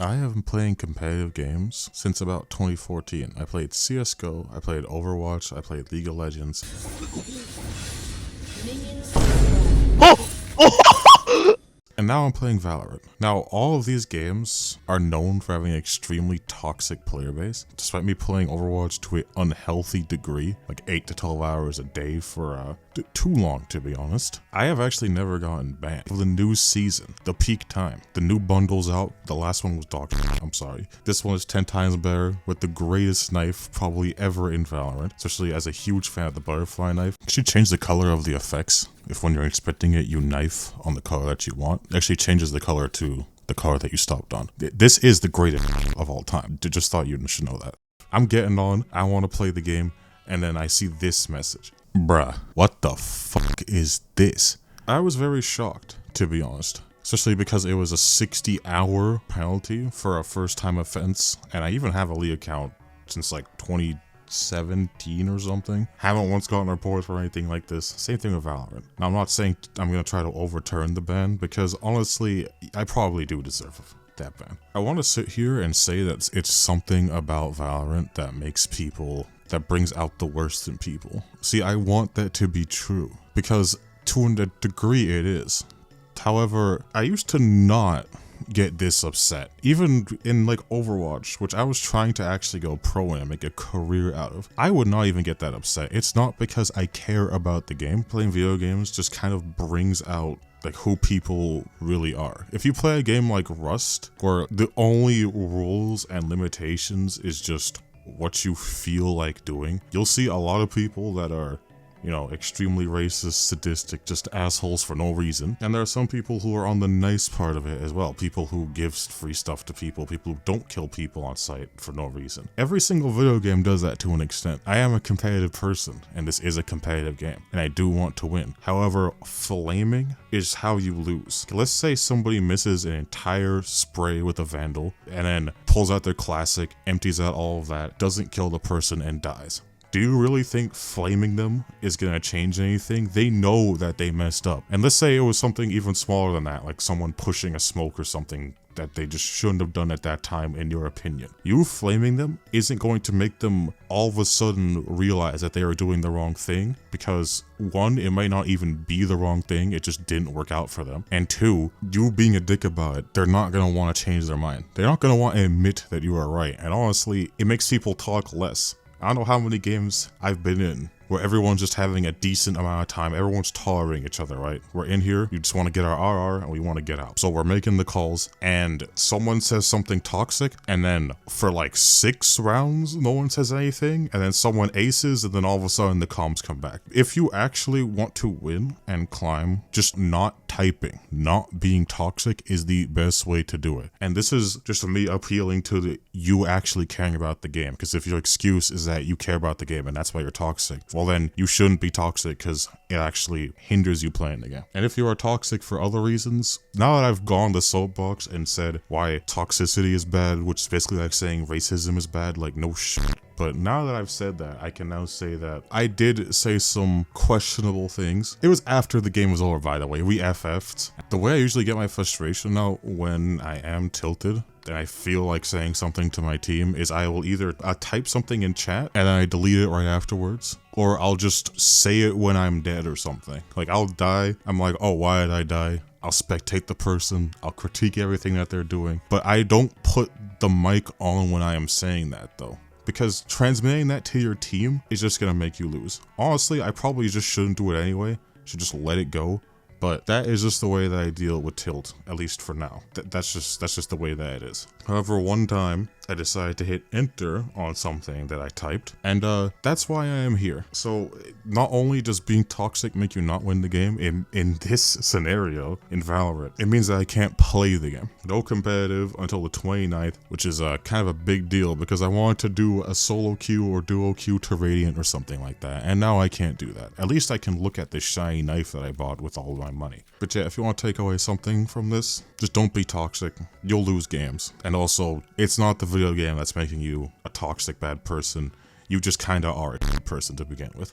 I have been playing competitive games since about 2014. I played CSGO, I played Overwatch, I played League of Legends. And now I'm playing Valorant. Now, all of these games are known for having an extremely toxic player base. Despite me playing Overwatch to an unhealthy degree, like 8 to 12 hours a day for too long, to be honest, I have actually never gotten banned. For the new season, the peak time, the new bundle's out. The last one was dog shit, I'm sorry. This one is 10 times better with the greatest knife probably ever in Valorant, especially as a huge fan of the butterfly knife. You should change the color of the effects. If when you're inspecting it, you knife on the color that you want, it actually changes the color to the color that you stopped on. This is the greatest of all time. Just thought you should know that. I'm getting on, I want to play the game, and then I see this message. Bruh, what the fuck is this? I was very shocked, to be honest. Especially because it was a 60-hour penalty for a first-time offense, and I even have a League account since like 2017 or something. Haven't once gotten reports for anything like this. Same thing with Valorant. Now, I'm not saying I'm gonna try to overturn the ban, because honestly, I probably do deserve that ban. I want to sit here and say that it's something about Valorant that makes people, that brings out the worst in people. See, I want that to be true, because to a degree it is. However, I used to not get this upset. Even in like Overwatch, which I was trying to actually go pro in and make a career out of, I would not even get that upset. It's not because I care about the game. Playing video games just kind of brings out like who people really are. If you play a game like Rust, where the only rules and limitations is just what you feel like doing, you'll see a lot of people that are, you know, extremely racist, sadistic, just assholes for no reason. And there are some people who are on the nice part of it as well. People who give free stuff to people who don't kill people on sight for no reason. Every single video game does that to an extent. I am a competitive person, and this is a competitive game, and I do want to win. However, flaming is how you lose. Let's say somebody misses an entire spray with a Vandal, and then pulls out their classic, empties out all of that, doesn't kill the person, and dies. Do you really think flaming them is gonna change anything? They know that they messed up. And let's say it was something even smaller than that, like someone pushing a smoke or something that they just shouldn't have done at that time, in your opinion. You flaming them isn't going to make them all of a sudden realize that they are doing the wrong thing, because one, it might not even be the wrong thing, it just didn't work out for them. And two, you being a dick about it, they're not gonna want to change their mind. They're not gonna want to admit that you are right. And honestly, it makes people talk less. I don't know how many games I've been in where everyone's just having a decent amount of time. Everyone's tolerating each other, right? We're in here, you just want to get our RR and we want to get out. So we're making the calls and someone says something toxic, and then for like 6 rounds, no one says anything, and then someone aces, and then all of a sudden the comms come back. If you actually want to win and climb, just not typing, not being toxic is the best way to do it. And this is just me appealing to you actually caring about the game, because if your excuse is that you care about the game and that's why you're toxic, well then you shouldn't be toxic, because it actually hinders you playing the game. And if you are toxic for other reasons, now that I've gone the soapbox and said why toxicity is bad, which is basically like saying racism is bad, like no shit. But now that I've said that, I can now say that I did say some questionable things. It was after the game was over, by the way. We FF'd. The way I usually get my frustration now when I am tilted and I feel like saying something to my team is I will either type something in chat and then I delete it right afterwards, or I'll just say it when I'm dead or something. Like I'll die, I'm like, oh, why did I die? I'll spectate the person, I'll critique everything that they're doing, but I don't put the mic on when I am saying that though, because transmitting that to your team is just gonna make you lose. Honestly, I probably just shouldn't do it anyway, should just let it go. But that is just the way that I deal with tilt, at least for now. That's just the way that it is. However, one time I decided to hit enter on something that I typed, and that's why I am here. So not only does being toxic make you not win the game, in this scenario, in Valorant, it means that I can't play the game. No competitive until the 29th, which is kind of a big deal, because I wanted to do a solo queue or duo queue to Radiant or something like that, and now I can't do that. At least I can look at this shiny knife that I bought with all of my money. But yeah, if you want to take away something from this, just don't be toxic. You'll lose games. And also, it's not the video game that's making you a toxic bad person. You just kinda are a person to begin with.